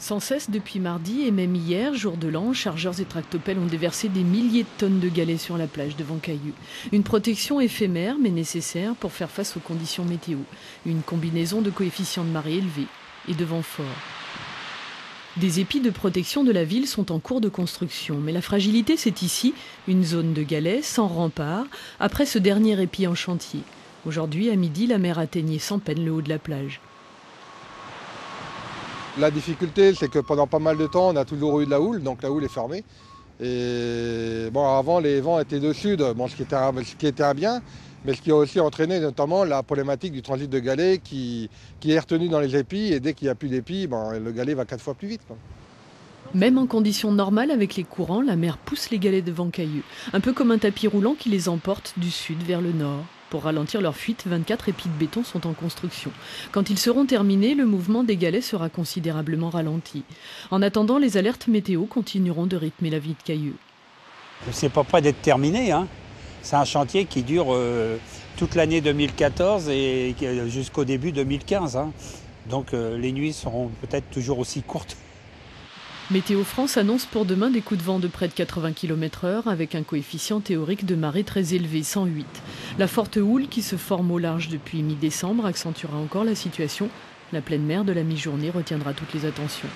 Sans cesse depuis mardi et même hier, jour de l'an, chargeurs et tractopelles ont déversé des milliers de tonnes de galets sur la plage de Vancailleux. Une protection éphémère mais nécessaire pour faire face aux conditions météo. Une combinaison de coefficients de marée élevés et de vents forts. Des épis de protection de la ville sont en cours de construction, mais la fragilité c'est ici, une zone de galets sans rempart, après ce dernier épi en chantier. Aujourd'hui, à midi, la mer atteignait sans peine le haut de la plage. La difficulté, c'est que pendant pas mal de temps, on a toujours eu de la houle, donc la houle est fermée. Et bon, avant, les vents étaient de sud, bon, ce qui était un bien, mais ce qui a aussi entraîné notamment la problématique du transit de galets qui est retenu dans les épis. Et dès qu'il n'y a plus d'épis, ben, le galet va 4 fois plus vite, quoi. Même en conditions normales avec les courants, la mer pousse les galets de Vancailleux, un peu comme un tapis roulant qui les emporte du sud vers le nord. Pour ralentir leur fuite, 24 épis de béton sont en construction. Quand ils seront terminés, le mouvement des galets sera considérablement ralenti. En attendant, les alertes météo continueront de rythmer la vie de Cailleux. C'est pas près d'être terminé, hein. C'est un chantier qui dure toute l'année 2014 et jusqu'au début 2015. Hein. Donc les nuits seront peut-être toujours aussi courtes. Météo France annonce pour demain des coups de vent de près de 80 km/h avec un coefficient théorique de marée très élevé, 108. La forte houle qui se forme au large depuis mi-décembre accentuera encore la situation. La pleine mer de la mi-journée retiendra toutes les attentions.